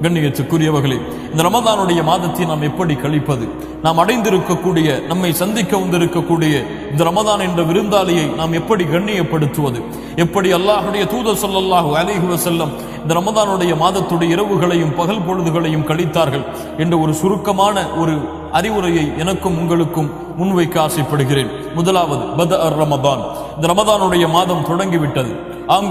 கண்ணியத்துக்குரியவர்களே, இந்த ரமதானுடைய மாதத்தை நாம் எப்படி கழிப்பது? நாம் அடைந்திருக்கக்கூடிய, நம்மை சந்திக்க வந்திருக்கக்கூடிய இந்த ரமதான் என்ற விருந்தாளியை நாம் எப்படி கண்ணியப்படுத்துவது? எப்படி அல்லாஹுடைய தூதர் ஸல்லல்லாஹு அலைஹி வஸல்லம் இந்த ரமதானுடைய மாதத்துடைய இரவுகளையும் பகல் பொழுதுகளையும் கழித்தார்கள் என்ற ஒரு சுருக்கமான ஒரு அறிவுரையை எனக்கும் உங்களுக்கும் முன்வைக்க ஆசைப்படுகிறேன். முதலாவது, ரமதான். இந்த ரமதானுடைய மாதம் தொடங்கிவிட்டது.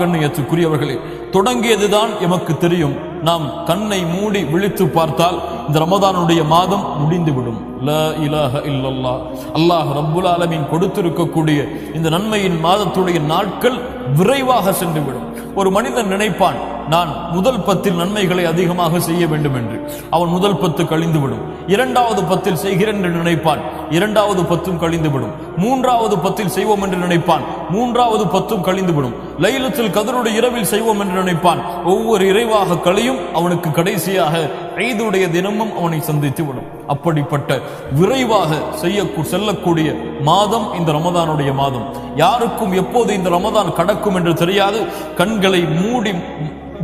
கண்ணியத்துக்குரியவர்களே, தொடங்கியதுதான் எமக்கு தெரியும். நாம் கண்ணை மூடி விழித்து பார்த்தால் இந்த ரமதானுடைய மாதம் முடிந்துவிடும். லா இலாஹ இல்லல்லாஹ். அல்லாஹ் ரப்புல் ஆலமீன் கொடுத்திருக்கக்கூடிய இந்த நன்மையின் மாதத்துடைய நாட்கள் விரைவாக சென்றுவிடும். ஒரு மனிதன் நினைப்பான், நான் முதல் 10 நன்மைகளை அதிகமாக செய்ய வேண்டும் என்று. அவன் முதல் 10 கழிந்துவிடும். 2வது 10 செய்கிறேன் என்று நினைப்பான், 2வது 10 கழிந்துவிடும். 3வது 10 செய்வோம் என்று நினைப்பான், 3வது 10 கழிந்துவிடும். லைலத்துல் கத்ருடைய இரவில் செய்வோம் என்று நினைப்பான். ஒவ்வொரு இறைவாக கழியும் அவனுக்கு கடைசியாக ஈதுடைய தினமும் அவனை சந்தித்து விடும். அப்படிப்பட்ட விரைவாக செல்லக்கூடிய மாதம் இந்த ரமதானுடைய மாதம். யாருக்கும் எப்போது இந்த ரமதான் கடக்கும் என்று தெரியாது. கண்களை மூடி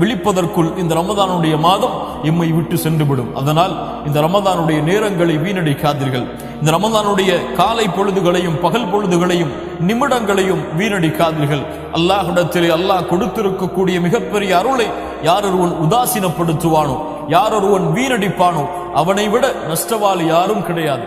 விழிப்பதற்குள் இந்த ரமதானுடைய மாதம் எம்மை விட்டு சென்றுவிடும். அதனால் இந்த ரமதானுடைய நேரங்களை வீணடிக்காதீர்கள். இந்த ரமதானுடைய காலை பொழுதுகளையும் பகல் பொழுதுகளையும் நிமிடங்களையும் வீணடிக்காதீர்கள். அல்லாஹ்விடத்திலே அல்லாஹ் கொடுத்திருக்கக்கூடிய மிகப்பெரிய அருளை யார் ஒருவன் உதாசீனப்படுத்துவானோ, யார் ஒருவன் வீணடிப்பானோ, அவனை விட நஷ்டவாளி யாரும் கிடையாது.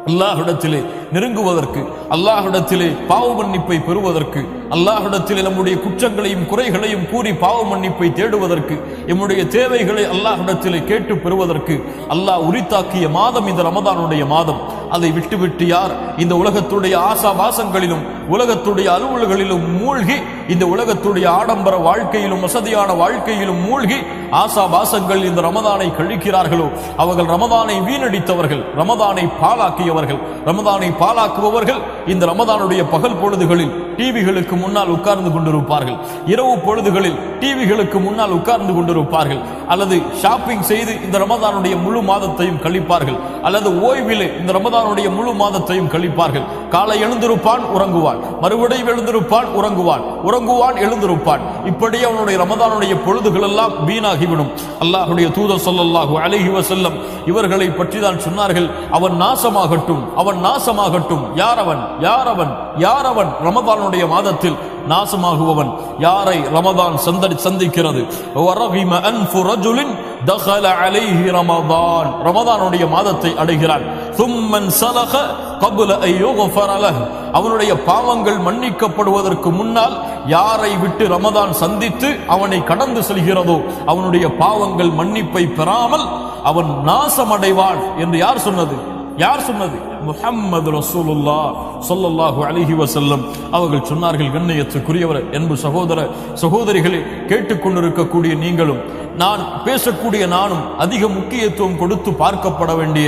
அல்லாஹ்விடத்திலே நெருங்குவதற்கு, அல்லாஹ்விடத்திலே பாவ மன்னிப்பை பெறுவதற்கு, அல்லாஹ்விடத்திலே நம்முடைய குற்றங்களையும் குறைகளையும் கூறி பாவ மன்னிப்பை தேடுவதற்கு, நம்முடைய தேவைகளை அல்லாஹ்விடத்திலே கேட்டு பெறுவதற்கு அல்லாஹ் உரித்தாக்கிய மாதம் இந்த ரமதானுடைய மாதம். அதை விட்டுவிட்டு யார் இந்த உலகத்துடைய ஆசாபாசங்களிலும் உலகத்துடைய அலுவல்களிலும் மூழ்கி, இந்த உலகத்துடைய ஆடம்பர வாழ்க்கையிலும் வசதியான வாழ்க்கையிலும் மூழ்கி ஆசாபாசங்கள் இந்த ரமதானை கழிக்கிறார்களோ அவர்கள் ரமதானை வீணடித்தவர்கள், ரமதானை பாழாக்கியவர்கள். ரமதானை பாழாக்குபவர்கள் இந்த ரமதானுடைய பகல் பொழுதுகளில் டிவிகளுக்கு முன்னால் உட்கார்ந்து கொண்டிருப்பார்கள், இரவு பொழுதுகளில் டிவிகளுக்கு முன்னால் உட்கார்ந்து கொண்டிருப்பார்கள், அல்லது ஷாப்பிங் செய்து இந்த ரமதானுடைய முழு மாதத்தையும் கழிப்பார்கள், அல்லது ஓய்விலே இந்த ரமதானுடைய முழு மாதத்தையும் கழிப்பார்கள். காலை எழுந்திருப்பான், உறங்குவான், மறுபடியும் எழுந்திருப்பான், உறங்குவான், எழுந்திருப்பான். இப்படி அவனுடைய ரமதானுடைய பொழுதுகள் எல்லாம் வீணாகிவிடும். அல்லாஹ்வுடைய தூதர் ஸல்லல்லாஹு அலைஹி வஸல்லம் இவர்களை பற்றி தான் சொன்னார்கள், அவன் நாசமாகட்டும், அவன் நாசமாகட்டும். யார் அவன் ரமதானுடைய மாதத்தில் நாசமாகுபவன்? யாரை ரமதான் சந்திக்கிறது? ரமதானுடைய மாதத்தை அடைகிறான். அவனுடைய பாவங்கள் மன்னிக்கப்படுவதற்கு முன்னால் யாரை விட்டு ரமதான் சந்தித்து அவனை கடந்து செல்கிறதோ அவனுடைய பாவங்கள் மன்னிப்பை பெறாமல் அவன் நாசமடைவான் என்று யார் சொன்னது? முஹம்மது ரசூலுல்லாஹ் ஸல்லல்லாஹு அலைஹி வஸல்லம் அவர்கள் சொன்னார்கள். கண்ணியத்துக்குரியவர், அன்பு சகோதர சகோதரிகளே, கேட்டுக்கொண்டிருக்கக்கூடிய நீங்களும் நான் பேசக்கூடிய நானும் அதிக முக்கியத்துவம் கொடுத்து பார்க்கப்பட வேண்டிய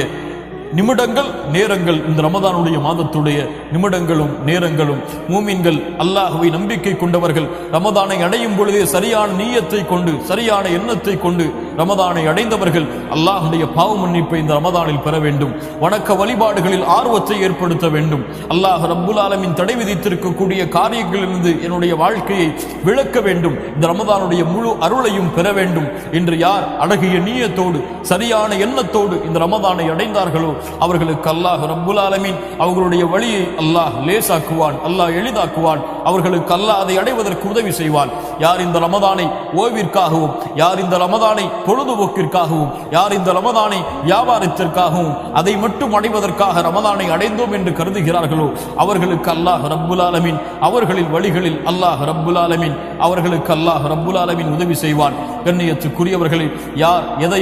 நிமிடங்கள், நேரங்கள் இந்த ரமதானுடைய மாதத்துடைய நிமிடங்களும் நேரங்களும். மூமின்கள், அல்லாஹ்வை நம்பிக்கை கொண்டவர்கள் ரமதானை அடையும் பொழுதே சரியான நீயத்தை கொண்டு, சரியான எண்ணத்தை கொண்டு ரமதானை அடைந்தவர்கள் அல்லாஹ்வுடைய பாவ மன்னிப்பை இந்த ரமதானில் பெற வேண்டும். வணக்க வழிபாடுகளில் ஆர்வத்தை ஏற்படுத்த வேண்டும். அல்லாஹ் ரப்புல் ஆலமீன் தடை விதித்திருக்கக்கூடிய காரியங்களிலிருந்து என்னுடைய வாழ்க்கையை விளக்க வேண்டும். இந்த ரமதானுடைய முழு அருளையும் பெற வேண்டும் என்று யார் அழகிய நீயத்தோடு சரியான எண்ணத்தோடு இந்த ரமதானை அடைந்தார்களோ அவர்களுக்கு அல்லாஹ் ரப்புல் ஆலமீன் அவர்களுடைய வழியை அல்லாஹ் லேசாக்குவான், அல்லாஹ் எளிதாக்குவான். அவர்களுக்கு அல்லாஹ் அதை அடைவதற்கு உதவி செய்வான். யார் இந்த ரமதானை ஓய்விற்காகவும், யார் இந்த ரமதானை பொழுதுபோக்கிற்காகவும், யார் இந்த ரமதானை வியாபாரத்திற்காகவும் அதை மட்டும் அடைவதற்காக ரமதானை அடைந்தோம் என்று கருதுகிறார்களோ அவர்களுக்கு அல்லாஹ் ரப்புல் ஆலமீன் அவர்களின் வழிகளில் அல்லாஹ் ரப்புல் ஆலமீன் அவர்களுக்கு அல்லாஹ் ரப்புல் ஆலமீன் உதவி செய்வான். கண்ணியத்துக்குரியவர்களே, யார் எதை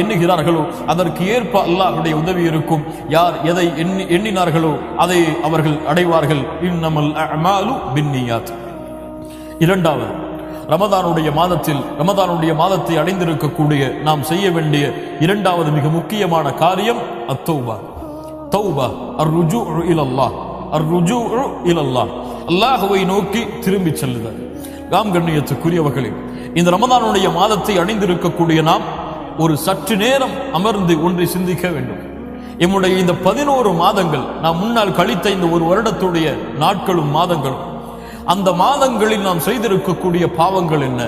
எண்ணுகிறார்களோ அதற்கு ஏற்ப அல்லாஹ்வுடைய உதவி இருக்கும். யார் எதை எண்ணினார்களோ அதை அவர்கள் அடைவார்கள். இன்னமல் அஅமாலு பின்னியாத். இரண்டாவது, ரமதானுடைய மாதத்தை அடைந்திருக்கக்கூடிய நாம் செய்ய வேண்டிய இரண்டாவது மிக முக்கியமான காரியம் அத்தௌபா. தௌபா, அர்ருஜூஉ இலல்லாஹ், அர்ருஜூஉ இலல்லாஹ், அல்லாஹ்வை நோக்கி திரும்பி செல்லுதல். கண்ணியத்துக்குரியவர்களே, இந்த ரமதானுடைய மாதத்தை அடைந்திருக்கக்கூடிய நாம் ஒரு சற்று நேரம் அமர்ந்து ஒன்றை சிந்திக்க வேண்டும். எம்முடைய இந்த 11 மாதங்கள் நாம் முன்னால் கழித்த இந்த ஒரு வருடத்துடைய நாட்களும் மாதங்களும், அந்த மாதங்களில் நாம் செய்திருக்கக்கூடிய பாவங்கள் என்ன?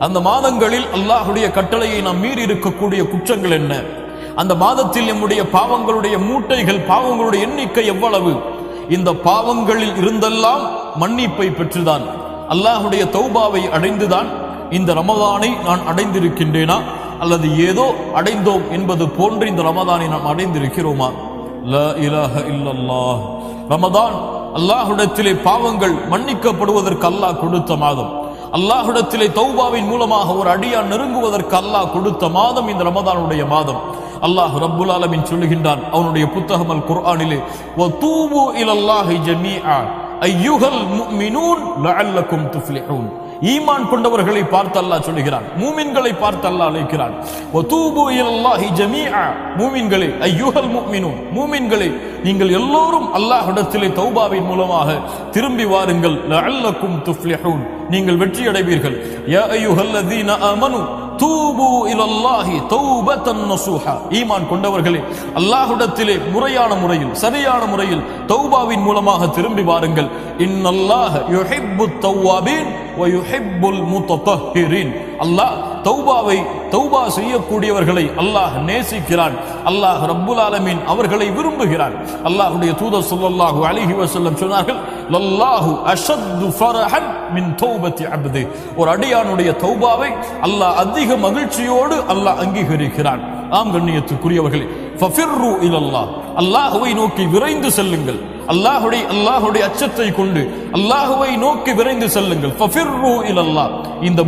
அந்த மாதங்களில் அல்லாஹுடைய கட்டளையை நாம் மீறி இருக்கக்கூடிய குற்றங்கள் என்ன? அந்த மாதத்தில் நம்முடைய பாவங்களுடைய மூட்டைகள், பாவங்களுடைய எண்ணிக்கை எவ்வளவு? இந்த பாவங்களில் இருந்தெல்லாம் மன்னிப்பை பெற்றுதான், அல்லாஹுடைய தௌபாவை அடைந்துதான் இந்த ரமதானை நான் அடைந்திருக்கின்றேனா, அல்லது ஏதோ அடைந்தோம் என்பது போன்று இந்த ரமதானை நாம் அடைந்திருக்கிறோமா? லா இலாஹ இல்லல்லாஹ். ரமதான் அல்லாஹ்விடத்திலே பாவங்கள் மன்னிக்கப்படுவதற்கு அல்லாஹ் கொடுத்த மாதம். அல்லாஹ்விடத்திலே தௌபாவின் மூலமாக ஒரு அடியான் நெருங்குவதற்கு அல்லாஹ் கொடுத்த மாதம் இந்த ரமதானுடைய மாதம். அல்லாஹ் ரப்புல் ஆலமீன் சொல்லுகின்றான் அவனுடைய புத்தகம் அல் குர்ஆனிலே, வதூபு இலல்லாஹி ஜமீஆ அய்யுஹல் முஃமினூன் லஅல்லக்கும் துஃப்லிஹூன். ஈமான் கொண்டவர்களை பார்த்து அல்லாஹ் சொல்லுகிறான், மூமின்களை பார்த்து அல்லாஹ் அழைக்கிறான். வதூபு இலல்லாஹி ஜமீஆ, மூமின்களே, அய்யுஹல் முஃமினூன், மூமின்களே, நீங்கள் எல்லோரும் அல்லாஹ்விடத்திலே தௌபாவின் மூலமாக திரும்பி வாருங்கள். லஅல்லக்கும் துஃப்லிஹூன், நீங்கள் வெற்றி அடைவீர்கள். யா அய்யுஹல்லதீன ஆமனு தூபு இலல்லாஹி தௌபத்தன் நஸூஹா. ஈமான் கொண்டவர்களே, அல்லாஹ்விடத்திலே முறையான முறையில், சரியான முறையில் தௌபாவின் மூலமாக திரும்பி வாருங்கள். இன்னல்லாஹ யுஹிப்புத் தவ்வாபீன் வ யுஹிப்புல் முத்தஹிரீன். அல்லாஹ் தௌபா செய்யக்கூடியவர்களை அல்லாஹ் நேசிக்கிறான். அல்லாஹ் ரப்புல் ஆலமீன் அவர்களை விரும்புகிறான். அல்லாஹ்வுடைய தூதர் ஸல்லல்லாஹு அலைஹி வஸல்லம் சொன்னார்கள், லல்லாஹு அஷத்து ஃபரஹன் மின் தௌபத்தி அப்தி. ஒரு அடியானுடைய தௌபாவை அல்லாஹ் அதிக மகிழ்ச்சியோடு அல்லாஹ் அங்கீகரிக்கிறான். ஆம் கண்ணியத்துக்குரியவர்களே, ஃபஃபிர்ரு இலல்லாஹ், அல்லாஹ்வை நோக்கி விரைந்து செல்லுங்கள். அல்லாஹ்வுடைய அச்சத்தை கொண்டு அல்லாஹ்வை நோக்கி விரைந்து செல்லுங்கள். ஃபஃபிர்ரு இலல்லாஹ். இந்த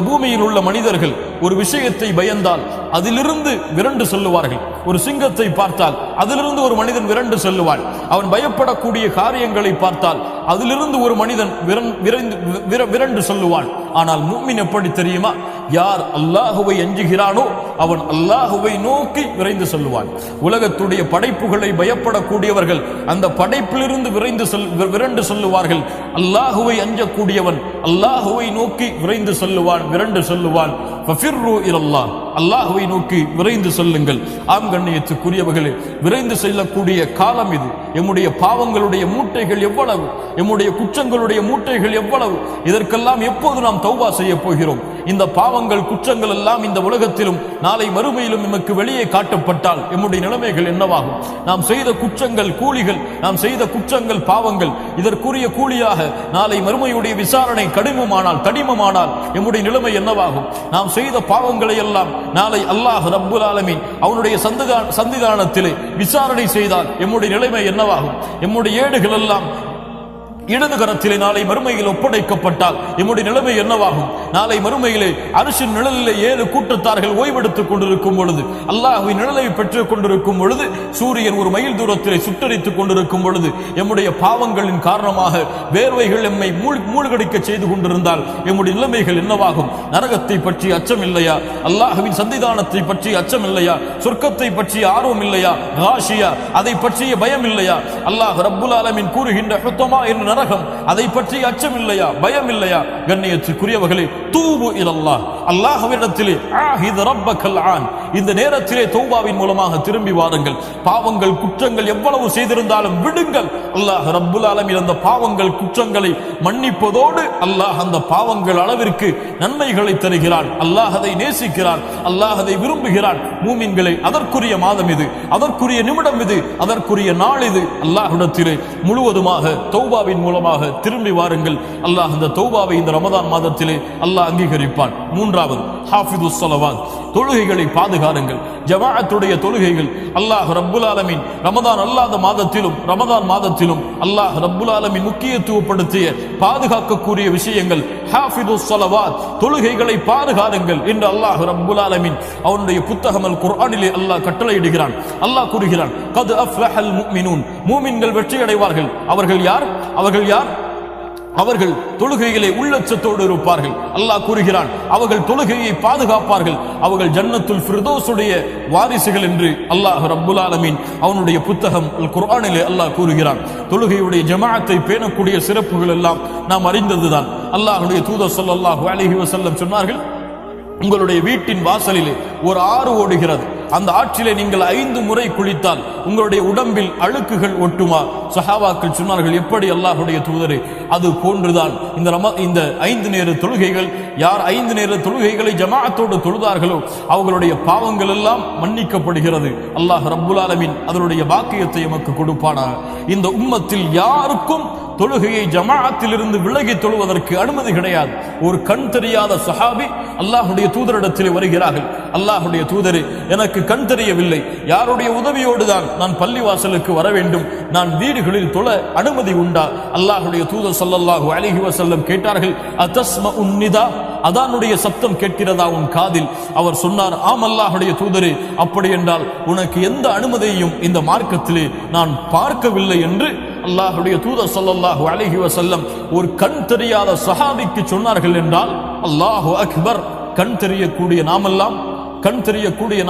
பூமியில் உள்ள மனிதர்கள் ஒரு விஷயத்தை பயந்தால் அதிலிருந்து விரண்டு செல்லுவார்கள். ஒரு சிங்கத்தை பார்த்தால் அதிலிருந்து ஒரு மனிதன் விரண்டு செல்லுவான். அவன் பயப்படக்கூடிய காரியங்களை பார்த்தால் அதிலிருந்து ஒரு மனிதன் விரண்டு செல்லுவான். ஆனால் முஃமின் எப்படி தெரியுமா? யார் அல்லாஹுவை அஞ்சுகிறானோ அவன் அல்லாஹுவை நோக்கி விரைந்து செல்லுவான். உலகத்துடைய படைப்புகளை பயப்படக்கூடியவர்கள் அந்த படைப்பிலிருந்து விரண்டு செல்லுவார்கள். அல்லாஹுவை அஞ்சக்கூடியவன் அல்லாஹுவை நோக்கி விரைந்து செல்லுவான், விரண்டு செல்லுவான். ஃபஃபிர்ரு இலல்லாஹ், அல்லாஹுவை நோக்கி விரைந்து செல்லுங்கள். ஆம் கண்ணியத்துக்குரியவர்களே, விரைந்து செல்லக்கூடிய காலம் இது. எம்முடைய பாவங்களுடைய மூட்டைகள் எவ்வளவு, எம்முடைய குற்றங்களுடைய மூட்டைகள் எவ்வளவு, இதற்கெல்லாம் எப்போது நாம் தௌபா செய்ய போகிறோம்? இந்த பாவங்கள், குற்றங்கள் எல்லாம் இந்த உலகத்திலும் நாளை மறுமையிலும் நமக்கு வெளியே காட்டப்பட்டால் எம்முடைய நிலைமைகள் என்னவாகும்? நாம் செய்த குற்றங்கள் கூலிகள், நாம் செய்த குற்றங்கள் பாவங்கள், இதற்குரிய கூலியாக நாளை மறுமையுடைய விசாரணை கடினமானால் எம்முடைய நிலைமை என்னவாகும்? நாம் செய்த பாவங்களை எல்லாம் நாளை அல்லாஹ் ரப்புல் ஆலமீன் அவனுடைய சந்திதானத்திலே விசாரணை செய்தால் எம்முடைய நிலைமை என்னவாகும்? எம்முடைய ஏடுகள் எல்லாம் இடது கரத்திலே நாளை மறுமையில் ஒப்படைக்கப்பட்டால் எம்முடைய நிலைமை என்னவாகும்? நாளை மறுமையிலே அரிசின் நிழலிலே 7 கூட்டத்தார்கள் ஓய்வெடுத்துக் கொண்டிருக்கும் பொழுது, அல்லாஹ்வின் நிழலை பெற்றுக் கொண்டிருக்கும் பொழுது, சூரியன் ஒரு மைல் தூரத்திலே சுட்டரித்துக் கொண்டிருக்கும் பொழுது, எம்முடைய பாவங்களின் காரணமாக வேர்வைகள் எம்மை மூழ்கடிக்க செய்து கொண்டிருந்தால் எம்முடைய நிலைமைகள் என்னவாகும்? நரகத்தை பற்றி அச்சம் இல்லையா? அல்லாஹ்வின் சந்திதானத்தை பற்றி அச்சம் இல்லையா? சொர்க்கத்தை பற்றிய ஆர்வம் இல்லையா? காஷியா, அதை பற்றிய பயம் இல்லையா? அல்லாஹ் ரப்புல் ஆலமீன் கூறுகின்ற ஹுத்தமா என்ற நரகம், அதை பற்றி அச்சம் இல்லையா? பயம் இல்லையா? கண்ணியத்துக்குரியவர்களே, தூபு இலல்லாஹ், அல்லாஹ்விடத்திலே ஆஹித் ரப்பக்கல் ஆன், இந்த நேரத்திலே தௌபாவின் மூலமாக திரும்பி வாருங்கள். பாவங்கள், குற்றங்கள் எவ்வளவு செய்திருந்தாலும் விடுங்கள். அல்லாஹ் ரப்புல் ஆலமீன் அந்த பாவங்கள், குற்றங்களை மன்னிப்பதோடு அல்லாஹ் அந்த பாவங்கள் அளவிற்கு நன்மைகளை தருகிறான். அல்லாஹ் அதை நேசிக்கிறான், அல்லாஹ் அதை விரும்புகிறான். மூமின்களை, அதற்குரிய மாதம் இது, அதற்குரிய நிமிடம் இது, அதற்குரிய நாள் இது. அல்லாஹ்விடத்திலே முழுவதுமாக தௌபாவின் மூலமாக திரும்பி வாருங்கள். அல்லாஹ் அந்த தௌபாவை இந்த ரமதான் மாதத்திலே அல்லாஹ் அங்கீகரிப்பான். மூன்றாவது, ஹாஃபிதுஸ் ஸலவாத், தொழுகைகளை பாதுகாருங்கள். ஜமாஅத்துடைய தொழுகைகள் அல்லாஹ் ரப்புல் ஆலமீன் ரமதான் அல்லாத மாதத்திலும் ரமதான் மாதத்திலும் அல்லாஹ் ரப்புல் ஆலமீன் முக்கியத்துவப்படுத்திய பாதுகாக்கக்கூடிய விஷயங்கள். ஹாஃபிதுஸ் ஸலவாத், தொழுகைகளை பாதுகாருங்கள் என்று அல்லாஹ் ரப்புல் ஆலமீன் அவனுடைய புத்தகம் அல் குர்ஆனிலே அல்லாஹ் கட்டளையிடுகிறான். அல்லாஹ் கூறுகிறான், கத் அஃப்லஹல் முஃமினூன், மூமின்கள் வெற்றி அடைவார்கள். அவர்கள் யார்? அவர்கள் தொழுகையிலே உள்ளச்சத்தோடு இருப்பார்கள். அல்லாஹ் கூறுகிறான், அவர்கள் தொழுகையை பாதுகாப்பார்கள், அவர்கள் ஜன்னத்துல் ஃபிர்தௌஸுடைய வாரிசுகள் என்று அல்லாஹ் ரப்புல் ஆலமீன் அவனுடைய புத்தகம் அல் குர்ஆனிலே அல்லாஹ் கூறுகிறான். தொழுகையுடைய ஜமாஅத்தை பேணக்கூடிய சிறப்புகள் எல்லாம் நாம் அறிந்ததுதான். அல்லாஹ்வுடைய தூதர் ஸல்லல்லாஹு அலைஹி வஸல்லம் சொன்னார்கள், உங்களுடைய வீட்டின் வாசலிலே ஒரு ஆறு ஓடுகிறது, அந்த ஆற்றிலே நீங்கள் 5 முறை குளித்தால் உங்களுடைய உடம்பில் அழுக்குகள் ஒட்டுமா? சஹாபாக்கள் சொன்னார்கள், எப்படி அல்லாஹ்வுடைய தூதரே? அது போன்றுதான் இந்த 5 நேர தொழுகைகள். யார் 5 நேர தொழுகைகளை ஜமாஅத்தோடு தொழுதார்களோ அவர்களுடைய பாவங்கள் எல்லாம் மன்னிக்கப்படுகிறது. அல்லாஹ் ரப்புல் ஆலமீன் அதனுடைய பாக்கியத்தை எமக்கு கொடுப்பானாக. இந்த உம்மத்தில் யாருக்கும் தொழுகையை ஜமாஅத்தில் இருந்து விலகி தொழுவதற்கு அனுமதி கிடையாது. ஒரு கண் தெரியாத சஹாபி அல்லாஹ்வுடைய தூதரிடத்தில் வருகிறார்கள். அல்லாஹ்வுடைய தூதரே, எனக்கு கண் தெரியவில்லை, யாருடைய உதவியோடு தான் நான் பள்ளிவாசலுக்கு வர வேண்டும், நான் வீடுகளில் தொழ அனுமதி உண்டா? அல்லாஹ்வுடைய தூதர் ஸல்லல்லாஹு அலைஹி வஸல்லம் கேட்டார்கள், அதஸ்மஉன் நிதா, அதானுடைய சப்தம் கேட்கிறதா உன் காதில்? அவர் சொன்னார், ஆம் அல்லாஹ்வுடைய தூதரே, அப்படி என்றால் உனக்கு எந்த அனுமதியையும் இந்த மார்க்கத்திலே நான் பார்க்கவில்லை என்று அல்லாஹ்வுடைய தூதர் ஸல்லல்லாஹு அலைஹி வஸல்லம் ஒரு கண் தெரியாத சஹாபிக்கு சொன்னார்கள் என்றால், அல்லாஹு அக்பர். கண் தெரியக்கூடிய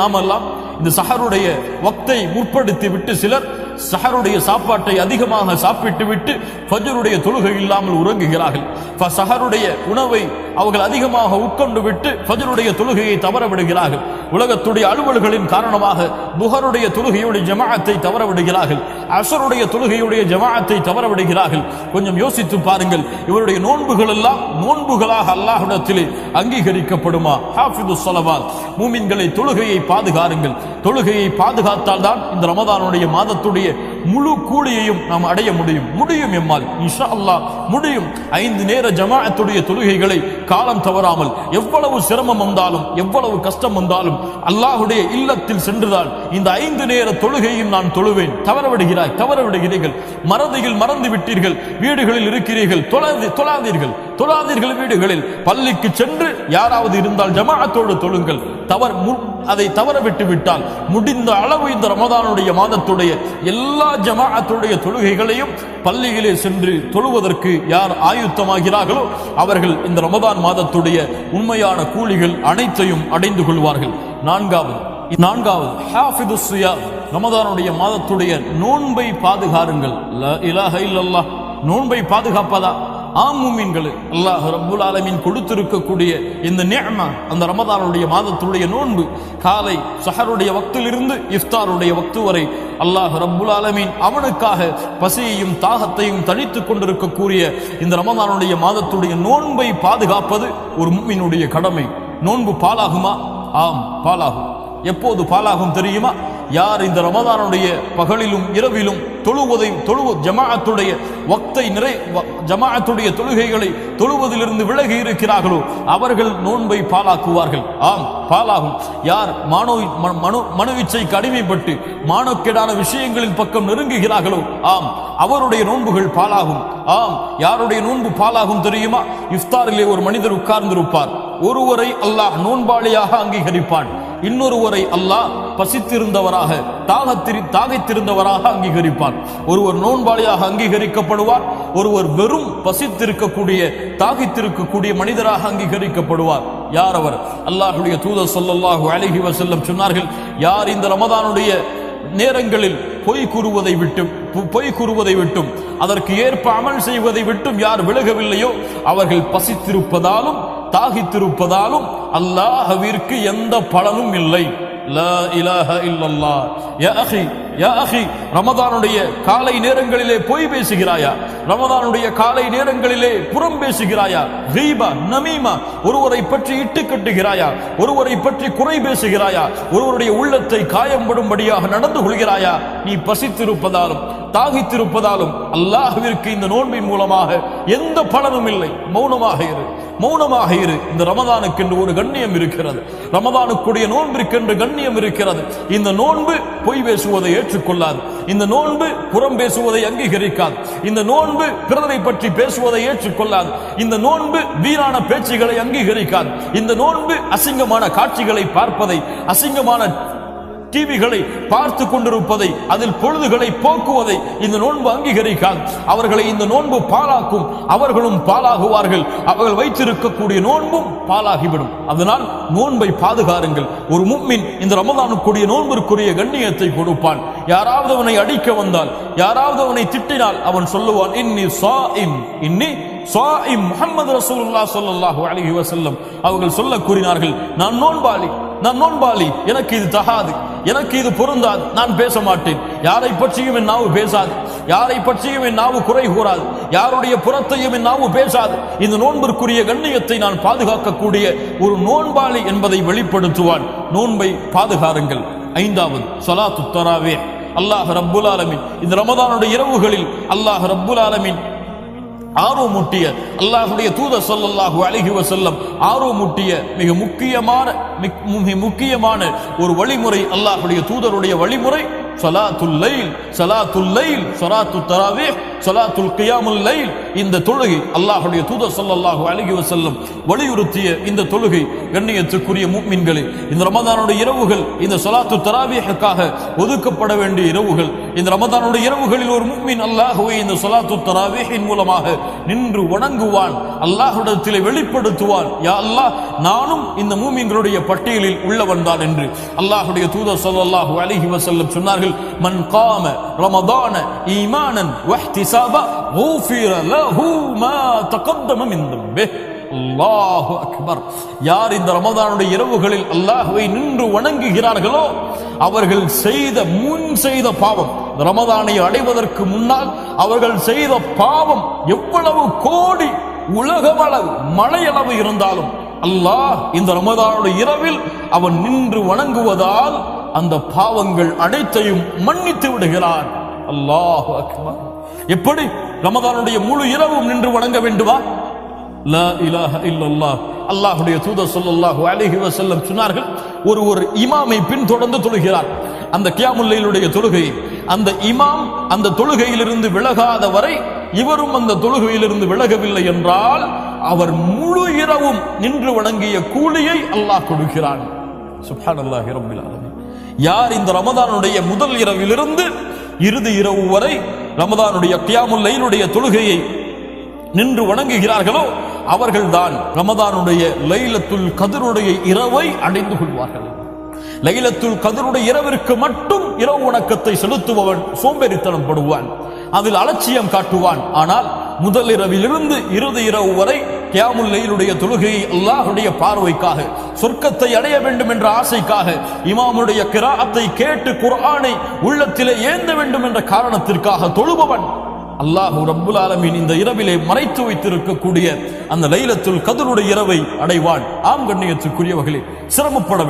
நாமெல்லாம் இந்த சஹருடைய வக்தை முற்படுத்தி விட்டு சிலர் சஹருடைய சாப்பாட்டை அதிகமாக சாப்பிட்டு விட்டு ஃபஜ்ருடைய தொழுகை இல்லாமல் உறங்குகிறார்கள். சஹருடைய உணவை அவர்கள் அதிகமாக உட்கொண்டு விட்டு ஃபஜ்ருடைய தொழுகையை தவற விடுகிறார்கள். உலகத்துடைய அலுவல்களின் காரணமாக துஹருடைய தொழுகையுடைய ஜமாஅத்தை தவற விடுகிறார்கள். அஸருடைய தொழுகையுடைய ஜமாஅத்தை தவற விடுகிறார்கள். கொஞ்சம் யோசித்து பாருங்கள், இவருடைய நோன்புகள் எல்லாம் நோன்புகளாக அல்லாஹ்விடத்திலே அங்கீகரிக்கப்படுமா? ஹாஃபிதுஸ் ஸலவாத், மூமின்களை தொழுகையை பாதுகாருங்கள். தொழுகையை பாதுகாத்தால் தான் இந்த ரமதானுடைய மாதத்துடைய முழு கூலியையும் நாம் அடைய முடியும் எம்மால் இன்ஷா அல்லாஹ் முடியும். 5 நேர ஜமாஅத்துடைய தொழுகைகளை காலம் தவறாமல், எவ்வளவு சிரமம் வந்தாலும் எவ்வளவு கஷ்டம் வந்தாலும் அல்லாஹ்வுடைய இல்லத்தில் சென்றுதான் இந்த 5 நேர தொழுகையும் நான் தொழுவேன். தவற விடுகிறீர்கள், மறந்து விட்டீர்கள், வீடுகளில் இருக்கிறீர்கள், தொழாதீர்கள் வீடுகளில். பள்ளிக்கு சென்று யாராவது இருந்தால் ஜமாஅத்தோடு தொழுங்கள். அதை தவற விட்டு விட்டால் முடிந்த அளவு இந்த ரமதானுடைய மாதத்துடைய எல்லா ஜமாஅத்துடைய தொழுகைகளையும் பள்ளியிலே சென்று தொழுவதற்கு யார் ஆயுத்தமாகிறார்களோ அவர்கள் இந்த ரமதான் மாதத்துடைய உண்மையான கூலிகள் அனைத்தையும் அடைந்து கொள்வார்கள். நான்காவது ஹாஃபிதுஸ் ஸியாம், ரமதானுடைய மாதத்துடைய நோன்பை பாதுகாருங்கள். லா இலாஹ இல்லல்லாஹ், நோன்பை பாதுகாப்பதா? ஆம் மூமின்களே, அல்லாஹ் ரப்புல் ஆலமீன் கொடுத்திருக்கக்கூடிய இந்த நிஅமா, அந்த ரமதானுடைய மாதத்துடைய நோன்பு, காலை சஹருடைய வக்திலிருந்து இஃப்தாருடைய வக்து வரை அல்லாஹ் ரப்புல் ஆலமீன் அவனுக்காக பசியையும் தாகத்தையும் தணித்துக் கொண்டிருக்கக்கூடிய இந்த ரமதானுடைய மாதத்துடைய நோன்பை பாதுகாப்பது ஒரு முஃமினுடைய கடமை. நோன்பு பாலாகுமா? ஆம், பாலாகும். எப்போது பாலாகும் தெரியுமா? யார் இந்த ரமதானுடைய பகலிலும் இரவிலும் ஜமாஅத்துடைய வக்தை ஜமாஅத்துடைய தொழுகைகளை தொழுவதிலிருந்து விலகி இருக்கிறார்களோ அவர்கள் நோன்பை பாலாக்குவார்கள். ஆம், பாலாகும். யார் மனோவிச்சைக்கு அடிமைப்பட்டு மானக்கேடான விஷயங்களின் பக்கம் நெருங்குகிறார்களோ ஆம், அவருடைய நோன்புகள் பாலாகும். ஆம், யாருடைய நோன்பு பாலாகும் தெரியுமா? இஃப்தாரிலே ஒரு மனிதர் உட்கார்ந்திருப்பார். ஒருவரை அல்லாஹ் நோன்பாளியாக அங்கீகரிப்பான், இன்னொருவரை அல்லாஹ் பசித்திருந்தவராக தாகைத்திருந்தவராக அங்கீகரிப்பான். ஒருவர் நோன்பாளியாக அங்கீகரிக்கப்படுவார், ஒருவர் வெறும் பசித்திருக்கக்கூடிய தாகித்திருக்கக்கூடிய மனிதராக அங்கீகரிக்கப்படுவார். யார் அவர்? அல்லாஹ்வுடைய தூதர் ஸல்லல்லாஹு அலைஹி வஸல்லம் சொன்னார்கள், யார் இந்த ரமதானுடைய நேரங்களில் பொய் கூறுவதை விட்டும் அதற்கு ஏற்ப அமல் செய்வதை விட்டும் யார் விலகவில்லையோ அவர்கள் பசித்திருப்பதாலும் தாகித்திருப்பதாலும் அல்லாஹ்விற்கு எந்த பலனும் இல்லை. லா இலாஹ இல்லல்லாஹ். யா அஹி, ரமதானுடைய காலை நேரங்களிலே பொய் பேசுகிறாயா? ரமதானுடைய காலை நேரங்களிலே புறம் பேசுகிறாயா? கீபா, நமீமா, ஒருவரை பற்றி இட்டு கட்டுகிறாயா? ஒருவரை பற்றி குறை பேசுகிறாயா? ஒருவருடைய உள்ளத்தை காயம்படும்படியாக நடந்து கொள்கிறாயா? நீ பசித்திருப்பதாலும் தாகித்திருப்பதாலும் அல்லாஹ்விற்கு இந்த நோன்பின் மூலமாக எந்த பலனும் இல்லை. மௌனமாக இரு. இந்த ரமதானுக்கு என்று ஒரு கண்ணியம் இருக்கிறது. ரமதானுக்குரிய நோன்பிற்கென்று கண்ணியம் இருக்கிறது. இந்த நோன்பு பொய் பேசுவதை ஏற்றுக்கொள்ளாது. இந்த நோன்பு புறம் பேசுவதை அங்கீகரிக்காது. இந்த நோன்பு பிறரை பற்றி பேசுவதை ஏற்றுக்கொள்ளாது. இந்த நோன்பு வீணான பேச்சுகளை அங்கீகரிக்காது. இந்த நோன்பு அசிங்கமான காட்சிகளை பார்ப்பதை, அசிங்கமான டிவிகளை பார்த்து கொண்டிருப்பதை, அதில் பொழுதுகளை போக்குவதை இந்த நோன்பு அங்கீகரிக்காது. அவர்களை இந்த நோன்பு பாலாக்கும், அவர்களும் பாலாகுவார்கள். அவர்கள் வைத்திருக்கக்கூடிய நோன்பும் பாலாகிவிடும். அதனால் நோன்பை பாதுகாருங்கள். ஒரு முஃமின் இந்த ரமதானுக்குரிய நோன்பிற்குரிய கண்ணியத்தை கொடுப்பான். யாராவது அவனை அடிக்க வந்தால், யாராவது அவனை திட்டினால் அவன் சொல்லுவான், இன்னி ஸாயிம். முஹம்மது ரசூலுல்லாஹ் ஸல்லல்லாஹு அலைஹி வஸல்லம் அவர்கள் சொல்ல கூறினார்கள், நான் நோன்பாளி, எனக்கு இது தகாது. எனக்கு இது பொருந்தாது, நான் பேச மாட்டேன். யாரை பற்றியும் என் நாவு பேசாது, யாரை பற்றியும் என் நாவு குறை கூறாது, யாருடைய புறத்தையும் என் நாவு பேசாது. இந்த நோன்பிற்குரிய கண்ணியத்தை நான் பாதுகாக்கக்கூடிய ஒரு நோன்பாளி என்பதை வெளிப்படுத்துவான். நோன்பை பாதுகாருங்கள். ஐந்தாவது ஸலாத்து தராவீஹ். அல்லாஹ் ரப்புல் ஆலமீன் இந்த ரமதானுடைய இரவுகளில் அல்லாஹ் ரப்புல் ஆலமீன் ஆர்வமூட்டிய, அல்லாஹ்வுடைய தூதர் ஸல்லல்லாஹு அலைஹி வஸல்லம் ஆர்வமூட்டிய மிக முக்கியமான ஒரு வழிமுறை, அல்லாஹ்வுடைய தூதருடைய வழிமுறை ஸலாத்துல் லைல். ஸலாத்துல் லைல், ஸலாத்துத் தராவீஹ், ஸலாத்துல் கியாமுல் லைல். இந்த தொழுகை அல்லாஹ்வுடைய தூதர் ஸல்லல்லாஹு அலைஹி வஸல்லம் வலியுறுத்திய இந்த தொழுகை. கண்ணியத்துக்குரிய முஃமின்களே, இந்த ரமதானுடைய இரவுகள் இந்த ஸலாத்துத் தராவீஹுக்காக ஒதுக்கப்பட வேண்டிய இரவுகள். இந்த ரமதானுடைய இரவுகளில் ஒரு முஃமின் அல்லாஹ்வை இந்த ஸலாத்துத் தராவீஹின் மூலமாக நின்று வணங்குவான், அல்லாஹ்விடத்திலே வெளிப்படுத்துவான், யா அல்லாஹ், நானும் இந்த முஃமின்களுடைய பட்டியலில் உள்ளவன் தான் என்று. அல்லாஹ்வுடைய தூதர் ஸல்லல்லாஹு அலைஹி வஸல்லம் சொன்னார்கள், மன் காம ரமதான ஈமானன் வஹ்திசாபா குஃபிர லஹு மா தகத்தம மின் தம்பிஹ். அல்லாஹு அக்பர். யார் இந்த ரமதானுடைய இரவுகளில் அல்லாஹ்வை நின்று வணங்குகிறார்களோ அவர்கள் செய்த பாவம், ரமதானை அடைவதற்கு முன்னால் அவர்கள் செய்த பாவம் எவ்வளவு கோடி உலகளவு மலையளவு இருந்தாலும் அல்லாஹ் இந்த ரமதானுடைய இரவில் அவன் நின்று வணங்குவதால் அந்த பாவங்கள் அனைத்தையும் மன்னித்து விடுகிறான். அல்லாஹு அக்பர். எப்படி ரமதானுடைய முழு இரவும் நின்று வணங்க வேண்டுமா? லா இலாஹ இல்லல்லாஹ். அல்லாஹ்வுடைய தூதர் ஸல்லல்லாஹு அலைஹி வஸல்லம் சொன்னார்கள், ஒரு இமாமை பின்தொடர்ந்து தொழுகிறார். அந்த கியாமுல் லைலுடைய தொழுகை, அந்த இமாம் அந்த தொழுகையிலிருந்து விலகாத வரை இவரும் அந்த தொழுகையிலிருந்து விலகவில்லை என்றால் அவர் முழு இரவும் நின்று வணங்கிய கூலியை அல்லாஹ் கொடுக்கிறான். சுப்ஹானல்லாஹி ரப்பில் ஆலமீன். யார் இந்த ரமதானுடைய முதல் இரவிலிருந்து இறுதி இரவு வரை ரமதானுடைய கியாமுல் லைலுடைய தொழுகையை நின்று வணங்குகிறார்களோ அவர்கள்தான் ரமதானுடைய லைலத்துல் கத்ருடைய இரவை அடைந்து கொள்வார்கள். லைலத்துல் கத்ருடைய இரவிற்கு மட்டும் இரவு வணக்கத்தை செலுத்துபவன் சோம்பேறித்தனம் படுவான், அதில் அலட்சியம் காட்டுவான். ஆனால் முதல் இரவிலிருந்து இறுதி இரவு வரை கியாமுல் லைலுடைய தொழுகையை அல்லாஹ்வுடைய பார்வைக்காக, சொர்க்கத்தை அடைய வேண்டும் என்ற ஆசைக்காக, இமாமுடைய கிராஅத்தை கேட்டு குர்ஆனை உள்ளத்திலே ஏந்த வேண்டும் என்ற காரணத்திற்காக தொழுபவன் அல்லாஹ் ரப்புல் ஆலமீன் இந்த இரவிலே மறைத்து வைத்திருக்கக்கூடிய அந்த லைலத்துல் கத்ருடைய இரவை அடைவான். ஆம் கண்ணியத்துக்குரியவர்களே, சிரமப்பட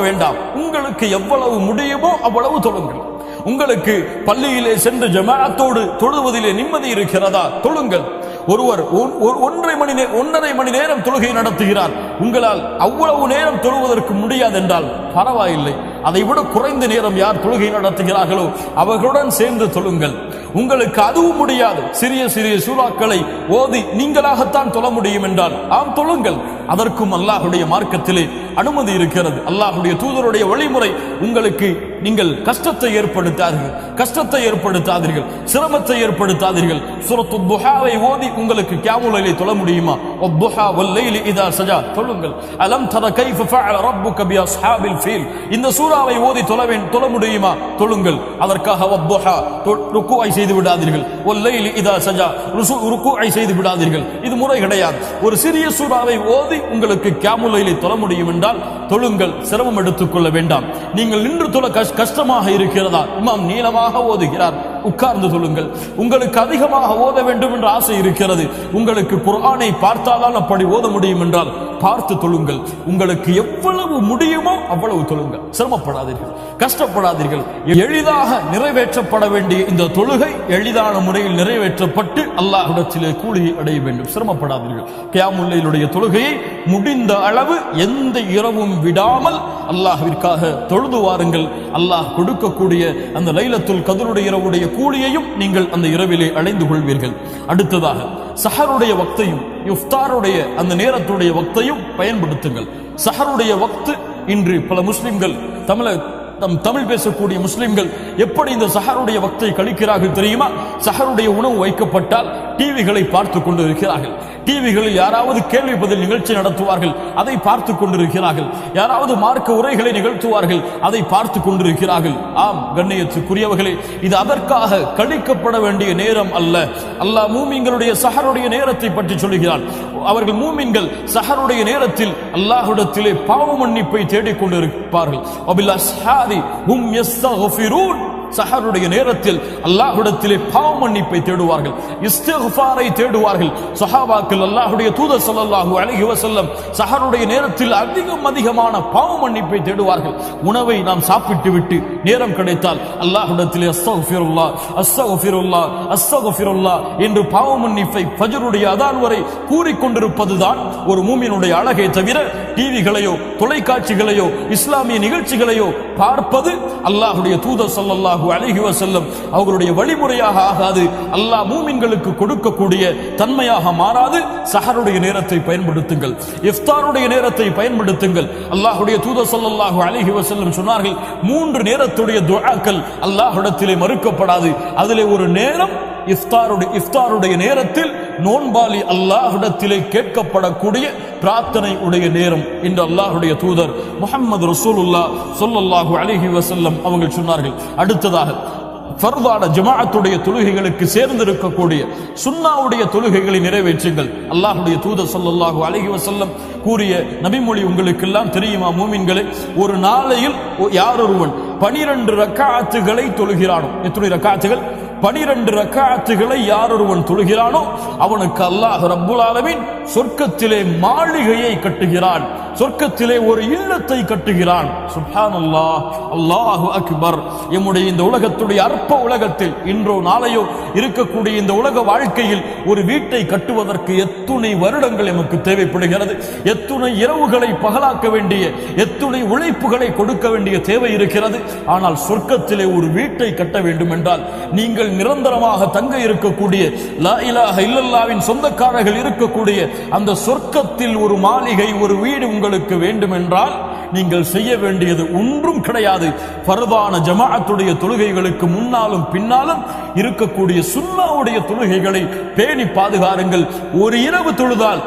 வேண்டாம். உங்களுக்கு எவ்வளவு முடியுமோ அவ்வளவு தொழுங்கள். உங்களுக்கு பள்ளியிலே சென்று ஜமாஅத்தோடு தொழுவதிலே நிம்மதி இருக்கிறதா? தொழுங்கள். ஒருவர் 1.5 மணி நேரம் தொழுகை நடத்துகிறார், உங்களால் அவ்வளவு நேரம் தொழுவதற்கு முடியாது என்றால் பரவாயில்லை. அதை விட குறைந்த நேரம் யார் தொழுகை நடத்துகிறார்களோ அவர்களுடன் சேர்ந்து தொழுங்கள். உங்களுக்கு அதுவும் முடியாது, சிறிய சூறாக்களை ஓதி நீங்களாகத்தான் தொழ முடியும் என்றால் ஆம் தொழுங்கள். அதற்கும் அல்லாஹ்வுடைய மார்க்கத்திலே அனுமதி இருக்கிறது. அல்லாஹ்வுடைய தூதருடைய வழிமுறை உங்களுக்கு நீங்கள் கஷ்டத்தை ஏற்படுத்தாதீர்கள், சிரமத்தை ஏற்படுத்தாதீர்கள். சூரத்துத் துஹாவை ஓதி உங்களுக்கு கியாமுல் லைலை தொழ முடியுமா? வத்துஹா வல்லைலி இதா சஜா தொழுங்கள். அலம் தர கைஃப ஃபஅல ரப்புக பி அஸ்ஹாபில் ஃபீல். இந்த சூராவை ஓதி தொழ முடியுமா? தொழுங்கள். அதற்காக வத்துஹா ருக்குஐ செய்து விடாதீர்கள், வல்லைலி இதா சஜா ருக்குஐ செய்து விடாதீர்கள். இது முறை கிடையாது. ஒரு சிறிய சூராவை ஓதி உங்களுக்கு கியாமுல் லைலை தொழ முடியும் என்றால் தொழுங்கள், சிரமம் எடுத்துக்கொள்ள வேண்டாம். நீங்கள் நின்று தொழ கஷ்டமாக இருக்கிறதா? இமாம் நீளமாக ஓதுகிறார், உட்கார்ந்து தொழுங்கள். உங்களுக்கு அதிகமாக ஓத வேண்டும் என்ற ஆசை இருக்கிறது, உங்களுக்கு குர்ஆனை பார்த்தால் அப்படி ஓத முடியும் என்றால் பார்த்து தொழுங்கள். உங்களுக்கு எவ்வளவு முடியுமோ அவ்வளவு தொழுங்கள். சிரமப்படாதீர்கள், கஷ்டப்படாதீர்கள். எளிதாக நிறைவேற்றப்பட வேண்டிய இந்த தொழுகை எளிதான முறையில் நிறைவேற்றப்பட்டு அல்லாஹ்விடத்திலே கூலியை அடைய வேண்டும். சிரமப்படாதீர்கள். கியாமுல் லைலுடைய தொழுகையை முடிந்த அளவு எந்த இரவும் விடாமல் அல்லாஹ்விற்காக தொழுது வாருங்கள். அல்லாஹ் கொடுக்கக்கூடிய அந்த லைலத்துல் கத்ருடைய இரவுடைய கூலியையும் நீங்கள் அந்த இரவிலே அடைந்து கொள்வீர்கள். அடுத்ததாக சஹருடைய வக்தையும் இஃப்தாருடைய அந்த நேரத்துடைய வக்தையும் பயன்படுத்துங்கள். சஹருடைய வக்து இன்று பல முஸ்லிம்கள் நம் தமிழ் பேசக்கூடிய முஸ்லிம்கள் எப்படி இந்த சஹருடைய வக்தை கழிக்கிறார்கள் தெரியுமா? சஹருடைய உணவு வைக்கப்பட்டால் டிவிகளை பார்த்து கொண்டு இருக்கிறார்கள். டிவிகளில் யாராவது கேள்வி பதில் நிகழ்ச்சி நடத்துவார்கள், அதை பார்த்து கொண்டிருக்கிறார்கள். யாராவது மார்க்க உரைகளை நிகழ்த்துவார்கள், அதை பார்த்து கொண்டிருக்கிறார்கள். ஆம் கண்ணியத்துக்குரியவர்களே, இது அதற்காக கழிக்கப்பட வேண்டிய நேரம் அல்ல. அல்லாஹ் மூமின்களுடைய சஹருடைய நேரத்தை பற்றி சொல்கிறான். அவர்கள் மூமின்கள் சஹருடைய நேரத்தில் அல்லாஹ்விடத்திலே பாவ மன்னிப்பை தேடிக் கொண்டிருப்பார்கள். வபில் அஸ்ஹாரி ஹும் யஸ்தக்ஃபிரூன். சஹருடைய நேரத்தில் அல்லாஹ்விடத்திலே பாவ மன்னிப்பை தேடுவார்கள், இஸ்திக்ஃபாரை தேடுவார்கள். சஹாபாக்கள் அல்லாஹ்வுடைய தூதர் ஸல்லல்லாஹு அலைஹி வஸல்லம் சஹருடைய நேரத்தில் அதிகமான பாவ மன்னிப்பை தேடுவார்கள். உணவை நாம் சாப்பிட்டு விட்டு நேரம் கிடைத்தால் அல்லாஹ்விடத்திலே அஸ்தக்ஃபிருல்லாஹ் அஸ்தக்ஃபிருல்லாஹ் அஸ்தக்ஃபிருல்லாஹ் என்று பாவ மன்னிப்பை ஃபஜ்ருடைய அதான் வரை கூறிக்கொண்டிருப்பதுதான் ஒரு மூமினுடைய அழகை தவிர டிவிகளையோ தொலைக்காட்சிகளையோ இஸ்லாமிய நிகழ்ச்சிகளையோ பார்ப்பது அல்லாஹ்வுடைய தூதர் ஸல்லல்லாஹு அலைஹி வஸல்லம் அவர்களுடைய வழிமுறையாக ஆகாது. அல்லாஹ் மூமின்களுக்கு கொடுக்கக்கூடிய தன்மையாக மாறாது. சஹருடைய நேரத்தை பயன்படுத்துங்கள், இஃப்தாருடைய நேரத்தை பயன்படுத்துங்கள். அல்லாஹ்வுடைய தூதர் ஸல்லல்லாஹு அலைஹி வஸல்லம் சொன்னார்கள், 3 நேரத்துடைய துஆக்கள் அல்லாஹ்விடத்திலே மறுக்கப்படாது. அதிலே ஒரு நேரம் இஃப்தாருடைய நேரத்தில் நோன்பாளி அல்லாஹ்விடத்திலே கேட்கப்படக்கூடிய பிரார்த்தனை உடைய நேரம் என்று அல்லாஹ்வுடைய தூதர் முஹம்மது ரசூலுல்லாஹ் ஸல்லல்லாஹு அலைஹி வஸல்லம் அவர்கள் சொன்னார்கள். அடுத்ததாக ஃபர்தான ஜமாஅத்துடைய தொழுகைகளுக்கு சேர்ந்திருக்கக்கூடிய சுன்னாவுடைய தொழுகைகளை நிறைவேற்றுங்கள். அல்லாஹ்வுடைய தூதர் ஸல்லல்லாஹு அலைஹி வஸல்லம் கூறிய நபிமொழி உங்களுக்கு எல்லாம் தெரியுமா மூமின்களே? ஒரு நாளையில் யாரொருவன் 12 ரக்காத்துகளை தொழுகிறானோ, எத்தனை ரக்காத்துகள்? 12 ரக்காத்துகளை யாரொருவன் தொழுகிறானோ அவனுக்கு அல்லாஹ் ரப்புல் ஆலமீன் சொர்க்கத்திலே மாளிகையை கட்டுகிறான், சொர்க்கத்திலே ஒரு இல்லத்தை கட்டுகிறான். சுப்ஹானல்லாஹ், அல்லாஹு அக்பர். எம்முடைய இந்த உலகத்துடைய அற்ப உலகத்தில் இன்றோ நாளையோ இருக்கக்கூடிய இந்த உலக வாழ்க்கையில் ஒரு வீட்டை கட்டுவதற்கு எத்துணை வருடங்கள் எமக்கு தேவைப்படுகிறது, எத்துணை இரவுகளை பகலாக்க வேண்டிய, எத்துணை உழைப்புகளை கொடுக்க வேண்டிய தேவை இருக்கிறது. ஆனால் சொர்க்கத்திலே ஒரு வீட்டை கட்ட வேண்டும் என்றால் நீங்கள் நிரந்தரமாக தங்க இருக்கக்கூடிய லா இலாஹ இல்லல்லாஹ்வின் சொந்தக்காரர்கள் இருக்கக்கூடிய அந்த சொர்க்கத்தில் ஒரு மாளிகை, ஒரு வீடு உங்களுக்கு வேண்டும் என்றால் நீங்கள் செய்ய வேண்டியது ஒன்றும் கிடையாது. ஃபர்தான ஜமாஅத்துடைய தொழுகைகளுக்கு முன்னாலும் பின்னாலும் இருக்கக்கூடிய சுன்னாவுடைய தொழுகைகளை பேணி பாதுகாருங்கள். ஒரு இரவு தொழுதால்,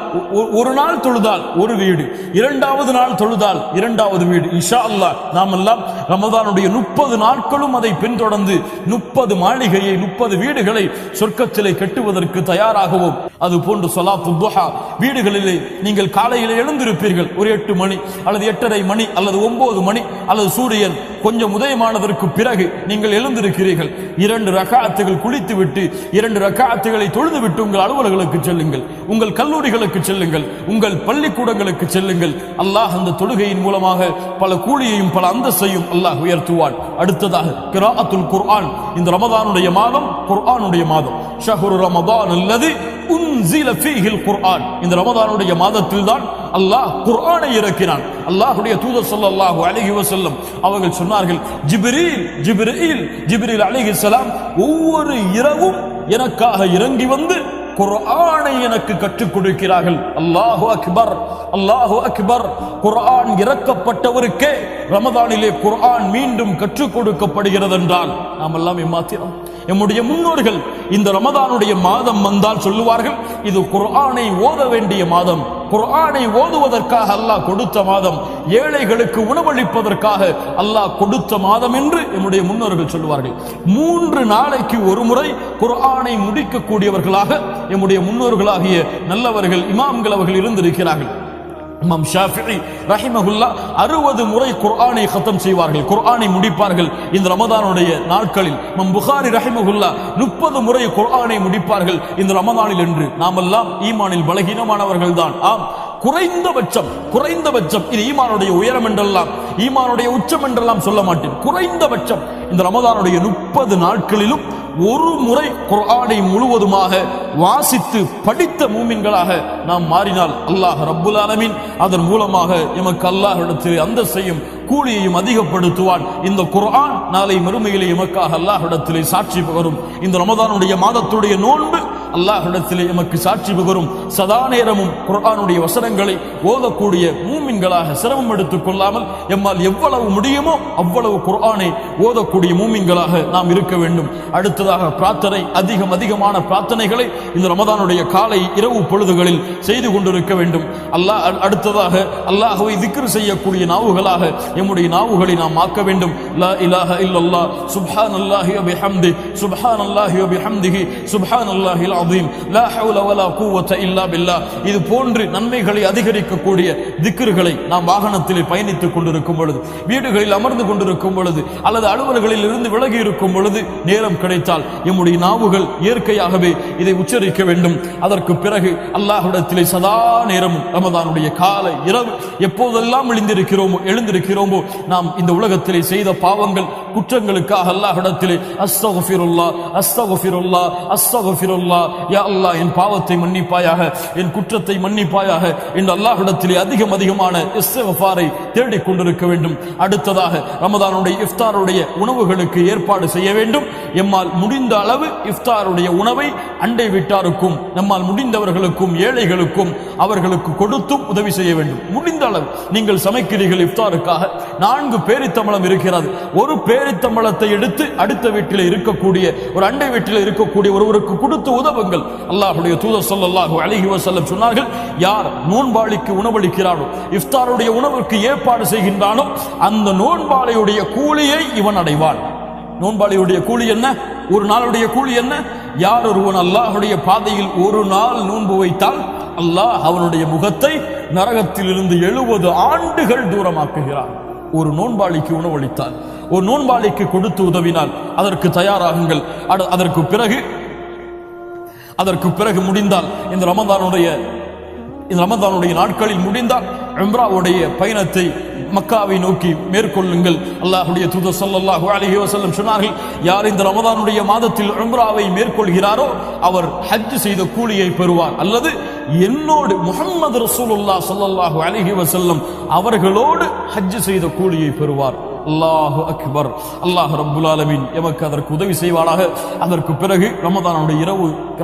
ஒரு நாள் தொழுதால் ஒரு வீடு, 2வது நாள் தொழுதால் 2வது வீடு. இன்ஷா அல்லாஹ் நாம் எல்லாம் ரமதானுடைய 30 நாட்களும் அதை பின்தொடர்ந்து 30 மாளிகையை, 30 வீடுகளை சொர்க்கத்திலே கட்டுவதற்கு தயாராகவும், அது போன்று ஸலாத்து துஹா வீடுகளிலே நீங்கள் காலையில் எழுந்திருப்பீர்கள், ஒரு 8 மணி அல்லது 8:30 மணி அல்லது 9 மணி அல்லது சூரியன் கொஞ்சம் உதயமானதற்கு பிறகு நீங்கள் எழுந்திருக்கிறீர்கள். 2 ரக்காத்துகள் குளித்து விட்டு 2 ரக்காத்துகளை தொழுது விட்டு உங்கள் அலுவலர்களுக்கு செல்லுங்கள், உங்கள் கல்லூரிகளுக்கு செல்லுங்கள், உங்கள் பள்ளிக்கூடங்களுக்கு செல்லுங்கள். அல்லாஹ் அந்த தொழுகையின் மூலமாக பல கூலியையும் பல அந்தஸ்தையும் அல்லாஹ் உயர்த்துவான். அடுத்ததாக கிராஅத்துல் குர்ஆன். இந்த ரமதானுடைய மாதம் குர்ஆனுடைய மாதம். ஷஹ்ரு ரமதான் அல்லதி உன்ஸில ஃபீஹில் குர்ஆன். இந்த ரமதானுடைய மாதத்தில் தான் அல்லாஹ் குர்ஆனை இறக்கினான். அல்லாஹ்வுடைய தூதர் ஸல்லல்லாஹு அலைஹி வஸல்லம் அவர்கள் சொன்னார்கள், ஜிப்ரீல் அலைஹிஸ்ஸலாம் ஒவ்வொரு இரவும் எனக்காக இறங்கி வந்து குர்ஆனை எனக்கு கற்றுக் கொடுக்கிறார்கள். அல்லாஹு அக்பர், அல்லாஹு அக்பர். குர்ஆன் இறக்கப்பட்டவருக்கே ரமதானிலே குர்ஆன் மீண்டும் கற்றுக் கொடுக்கப்படுகிறது என்றால் நாம் எல்லாம் ஏமாத்திரம். நம்முடைய முன்னோர்கள் இந்த ரமதானுடைய மாதம் வந்தால் சொல்லுவார்கள், இது குர்ஆனை ஓத வேண்டிய மாதம், குர்ஆனை ஓதுவதற்காக அல்லாஹ் கொடுத்த மாதம், ஏழைகளுக்கு உணவளிப்பதற்காக அல்லாஹ் கொடுத்த மாதம் என்று நம்முடைய முன்னோர்கள் சொல்லுவார்கள். 3 நாளைக்கு ஒரு முறை குர்ஆனை முடிக்கக்கூடியவர்களாக நம்முடைய முன்னோர்களாகிய நல்லவர்கள் இமாம்கள் அவர்கள் இருந்திருக்கிறார்கள். இமாம் ஷாஃபிஈ ரஹிமஹுல்லாஹ் 60 முறை குர்ஆனை ഖതம் செய்வார்கள், குர்ஆனை முடிப்பார்கள் இந்த ரமதானுடைய நாட்களில். இமாம் புகாரி ரஹிமஹுல்லாஹ் 30 முறை குர்ஆனை முடிப்பார்கள் இந்த ரமதானில் என்று. நாமெல்லாம் ஈமானில் பலகீனமானவர்கள் தான். ஆம், குறைந்தபட்சம் இது ஈமானுடைய உயரம் என்றெல்லாம், ஈமானுடைய உச்சம் என்றெல்லாம் சொல்ல மாட்டேன். குறைந்தபட்சம் இந்த ரமதானுடைய 30 நாட்களிலும் ஒரு முறை குர்ஆனை முழுவதுமாக வாசித்து படித்த மூமின்களாக நாம் மாறினால் அல்லாஹ் ரப்புல் ஆலமீன் அதன் மூலமாக எமக்கு அல்லாஹ்விடத்தில் அந்தஸ்தையும் கூலியையும் அதிகப்படுத்துவான். இந்த குர்ஆன் நாளை மறுமையிலே எமக்காக அல்லாஹ்விடத்திலே சாட்சி பகரும். இந்த ரமதானுடைய மாதத்துடைய நோன்பு அல்லாஹ்விடத்திலே எமக்கு சாட்சி பகரும் சதா நேரமும் குர்ஆனுடைய வசனங்களை ஓதக்கூடிய மூமின்களாக சிரமம் எடுத்துக் கொள்ளாமல் எம்மால் எவ்வளவு முடியுமோ அவ்வளவு குர்ஆனை ஓதக்கூடிய மூமின்களாக நாம் இருக்க வேண்டும். அடுத்ததாக பிரார்த்தனை, அதிகமான பிரார்த்தனைகளை இந்த ரமதானுடைய காலை இரவு பொழுதுகளில் செய்து கொண்டிருக்க வேண்டும். அடுத்ததாக அல்லாஹ்வை திக்ர் செய்யக்கூடிய நாவுகளாக எம்முடைய நாவுகளை நாம் ஆக்க வேண்டும். லா இலாஹ இல்லல்லாஹ் சுப்ஹானல்லாஹி வ பிஹம்தி சுப்ஹானல்லாஹி வ பிஹம்திஹி சுப்ஹானல்லாஹில் அஸீம் லா ஹவ்ல வலா குவத இல்லா பில்லாஹ். இது போன்று நன்மைகளை அதிகரிக்கக்கூடிய திக்ர்களை நாம் வாகனத்தில் பயணித்துக் கொண்டிருக்கும் பொழுது, வீடுகளில் அமர்ந்து கொண்டிருக்கும் பொழுது, அல்லது அலுவல்களில் இருந்து விலகி இருக்கும் பொழுது நேரம் கிடைத்தால் எம்முடைய நாவுகள் இயற்கையாகவே இதை உச்சரிக்க வேண்டும். அதற்கு பிறகு அல்லாஹ்விடத்திலே சதா நேரமும் ரமதானுடைய காலை இரவு எப்போதெல்லாம் எழுந்திருக்கிறோமோ நாம் இந்த உலகத்திலே செய்த பாவங்கள் குற்றங்களுக்காக அல்லாஹ்விடத்திலே அஸ்தக்ஃபிருல்லாஹ் அஸ்தக்ஃபிருல்லாஹ் அஸ்தக்ஃபிருல்லாஹ், யா அல்லாஹ் என் பாவத்தை மன்னிப்பாயாக, என் குற்றத்தை மன்னிப்பாயாக என்று அல்லாஹ்விடத்திலே அதிகமான இஸ்திக்ஃபாரை தேடிக் கொண்டிருக்க வேண்டும். அடுத்ததாக ரமதானுடைய இஃப்தாருடைய உணவுகளுக்கு ஏற்பாடு செய்ய வேண்டும். எம்மால் முடிந்த அளவு இஃப்தாருடைய உணவை அண்டை வீட்டாருக்கும் நம்மால் முடிந்தவர்களுக்கும் ஏழைகளுக்கும் அவர்களுக்கு கொடுத்தும் உதவி செய்ய வேண்டும். முடிந்த அளவு நீங்கள் சமைக்கிறீர்கள் இஃப்தாருக்காக, 4 பேரித்தம்பளம் இருக்கிறது, ஒரு பேரித்தம்பளத்தை எடுத்து அடுத்த வீட்டில் இருக்கக்கூடிய ஒரு அண்டை வீட்டில் இருக்கக்கூடிய ஒருவருக்கு கொடுத்து உதவுங்கள். அல்லாஹ்வுடைய தூதர் ஸல்லல்லாஹு அலைஹி வஸல்லம் சொன்னார்கள், யார் நோன்பாளிக்கு உணவளிக்கிறானோ, இஃப்தாருடைய உணவுக்கு ஏற்பாடு செய்கின்றானோ அந்த நோன்பாளியுடைய கூலியை இவன் அடைவான். நோன்பாளியுடைய கூலி என்ன? ஒரு நாளுடைய கூலி என்ன? யார் ஒருவன் அல்லாஹ்வுடைய பாதையில் ஒரு நாள் நோன்பு வைத்தால் அல்லாஹ் அவனுடைய முகத்தை நரகத்திலிருந்து 70 ஆண்டுகள் தூரமாக்குகிறான். ஒரு நோன்பாளிக்கு உணவளித்தால், ஒரு நோன்பாளிக்கு கொடுத்து உதவினால் அதற்கு தயாராகுங்கள். அதற்கு பிறகு முடிந்தால் இந்த ரமதானுடைய நாட்களில் முடிந்தால் உம்ராவுடைய பயணத்தை மக்காவை நோக்கி மேற்கொள்ளுங்கள். அல்லாஹ்வுடைய தூதர் ஸல்லல்லாஹு அலைஹி வஸல்லம் சொன்னார்கள், யார் இந்த ரமதானுடைய மாதத்தில் உம்ராவை மேற்கொள்கிறாரோ அவர் ஹஜ் செய்த கூலியை பெறுவார், அல்லது என்னோடு முஹம்மது ரசூலுல்லாஹ் ஸல்லல்லாஹு அலைஹி வஸல்லம் அவர்களோடு ஹஜ் செய்த கூலியை பெறுவார். அல்லாஹு அக்பர். அல்லாஹ் ரப்புல் ஆலமீன் எமக்கு அதற்கு உதவி செய்வானாக. அதற்கு பிறகு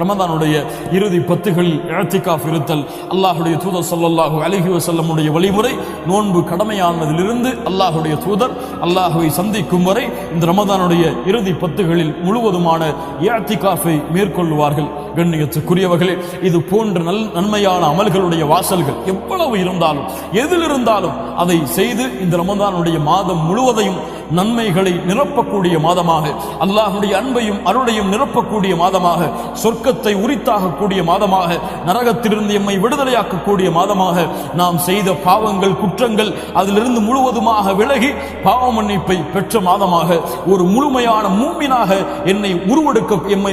ரமதானுடைய இறுதி 10களில் இஅ்திகாஃப் இருத்தல். அல்லாஹ்வுடைய தூதர் ஸல்லல்லாஹு அலைஹி வஸல்லமுடைய வழிமுறை, நோன்பு கடமையானதிலிருந்து அல்லாஹ்வுடைய தூதர் அல்லாஹ்வை சந்திக்கும் வரை இந்த ரமதானுடைய இறுதி 10களில் முழுவதுமான இஅ்திகாஃபை மேற்கொள்வார்கள். கண்ணியத்துக்குரியவர்களே, இது போன்ற நன்மையான அமல்களுடைய வாசல்கள் எவ்வளவு இருந்தாலும் எதில் இருந்தாலும் அதை செய்து இந்த ரமதானுடைய மாதம் முழுவதையும் நன்மைகளை நிரப்பக்கூடிய மாதமாக, அல்லாஹ்வுடைய அன்பையும் அருளையும் நிரப்பக்கூடிய மாதமாக, சொர்க்கத்தை உரித்தாகக்கூடிய மாதமாக, நரகத்திலிருந்து எம்மை விடுதலையாக்கக்கூடிய மாதமாக, நாம் செய்த பாவங்கள் குற்றங்கள் அதிலிருந்து முழுவதுமாக விலகி பாவ மன்னிப்பை பெற்ற மாதமாக, ஒரு முழுமையான மூமினாக எம்மை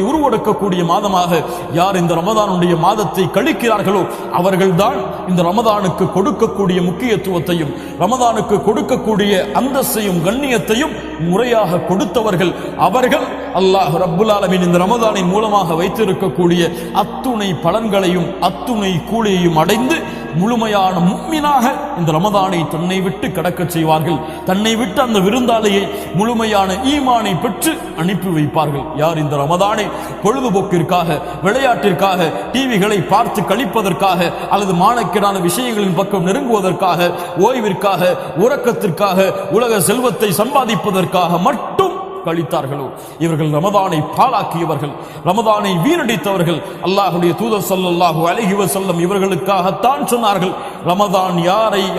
உருவெடுக்கக்கூடிய மாதமாக யார் இந்த ரமதானுடைய மாதத்தை கழிக்கிறார்களோ அவர்கள்தான் இந்த ரமதானுக்கு கொடுக்கக்கூடிய முக்கியத்துவத்தையும் ரமதானுக்கு கொடுக்கக்கூடிய அந்தஸ்தையும் கண்ணியத்தையும் முறையாக கொடுத்தவர்கள். அவர்கள் அல்லாஹ் ரப்புல் ஆலமீன் இந்த ரமதானின் மூலமாக வைத்திருக்கக்கூடிய அத்துணை பலன்களையும் அத்துணை கூலியையும் அடைந்து முழுமையான முஃமினாக இந்த ரமதானை தன்னை விட்டு கடக்க செய்வார்கள். தன்னை விட்டு அந்த விருந்தாளியை முழுமையான ஈமானை பெற்று அனுப்பி வைப்பார்கள். யார் இந்த ரமதானை பொழுதுபோக்கிற்காக, விளையாட்டிற்காக, டிவிகளை பார்த்து கழிப்பதற்காக, அல்லது மானக்கேடான விஷயங்களின் பக்கம் நெருங்குவதற்காக, ஓய்விற்காக, உறக்கத்திற்காக, உலக செல்வத்தை சம்பாதிப்பதற்காக மட்டும் கழித்தார்களோ இவர்கள் ரமதானை பாழாக்கியவர்கள், ரமதானை வீணடித்தவர்கள். அல்லாஹ்வுடைய தூதர் ஸல்லல்லாஹு அலைஹி வஸல்லம் இவர்களுக்காகத்தான் சொன்னார்கள், ரமதான்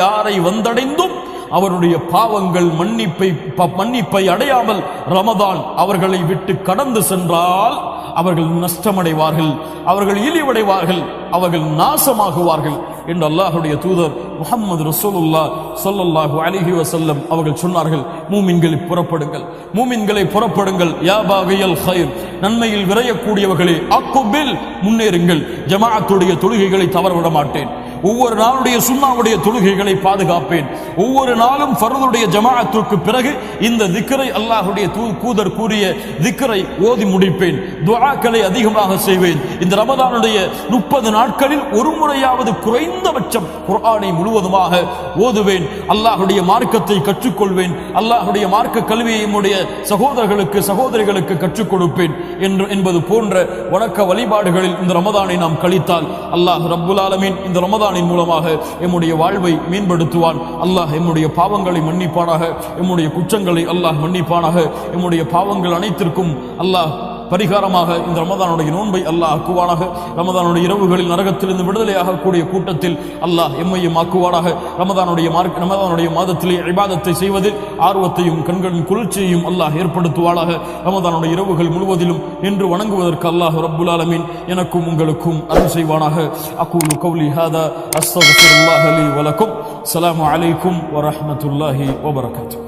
யாரை வந்தடைந்தும் அவருடைய பாவங்கள் மன்னிப்பை அடையாமல் ரமதான் அவர்களை விட்டு கடந்து சென்றால் அவர்கள் நஷ்டமடைவார்கள், அவர்கள் இழிவடைவார்கள், அவர்கள் நாசமாகுவார்கள் என்று அல்லாஹ்வுடைய தூதர் முஹம்மது ரசூலுல்லாஹ் ஸல்லல்லாஹு அலைஹி வஸல்லம் அவர்கள் சொன்னார்கள். மூமின்களை புறப்படுங்கள். யா பாகியல் கைர், நன்மையில் விரையக்கூடியவர்களே, அக்குபில், முன்னேறுங்கள். ஜமாஅத்துடைய தொழுகைகளை தவறவிட மாட்டேன். ஒவ்வொரு நாளுடைய சுன்னாவுடைய தொழுகைகளை பாதுகாப்பேன். ஒவ்வொரு நாளும் ஃபர்துடைய ஜமாஅத்துக்கு பிறகு இந்த திக்ரை அல்லாஹ்வுடைய தூதர் கூறிய திக்ரை ஓதி முடிப்பேன். துஆக்களை அதிகமாக செய்வேன். இந்த ரமதானுடைய 30 நாட்களில் ஒரு முறையாவது குறைந்தபட்சம் குர்ஆனை முழுவதுமாக ஓதுவேன். அல்லாஹ்வுடைய மார்க்கத்தை கற்றுக்கொள்வேன். அல்லாஹ்வுடைய மார்க்க கல்வியை நம்முடைய சகோதரர்களுக்கு சகோதரிகளுக்கு கற்றுக் கொடுப்பேன் என்பது போன்ற வணக்க வழிபாடுகளில் இந்த ரமதானை நாம் கழித்தால் அல்லாஹ் ரப்புல் ஆலமீன் இந்த ரமதானின் மூலமாக எம்முடைய வாழ்வை மேம்படுத்துவான். அல்லாஹ் எம்முடைய பாவங்களை மன்னிப்பானாக. எம்முடைய குற்றங்களை அல்லாஹ் மன்னிப்பானாக. எம்முடைய பாவங்கள் அனைத்திற்கும் அல்லாஹ் பரிகாரமாக இந்த ரமதானுடைய நோன்பை அல்லாஹ் ஆக்குவானாக. ரமதானுடைய இரவுகளில் நரகத்திலிருந்து விடுதலையாகக்கூடிய கூட்டத்தில் அல்லாஹ் எம்மையும் ஆக்குவானாக. ரமதானுடைய மாதத்திலே இபாதத்தை செய்வதில் ஆர்வத்தையும் கண்களின் குளிர்ச்சியையும் அல்லாஹ் ஏற்படுத்துவானாக. ரமதானுடைய இரவுகள் முழுவதிலும் நின்று வணங்குவதற்கு அல்லாஹ் ரப்புல் ஆலமீன் எனக்கும் உங்களுக்கும் அருள் செய்வானாக. அகூலு கௌலி ஹாதா அஸ்தக்ஃபிருல்லாஹ் லி வ லக்கும். அஸ்ஸலாமு அலைக்கும் வ ரஹ்மத்துல்லாஹி வ பரகாத்துஹு.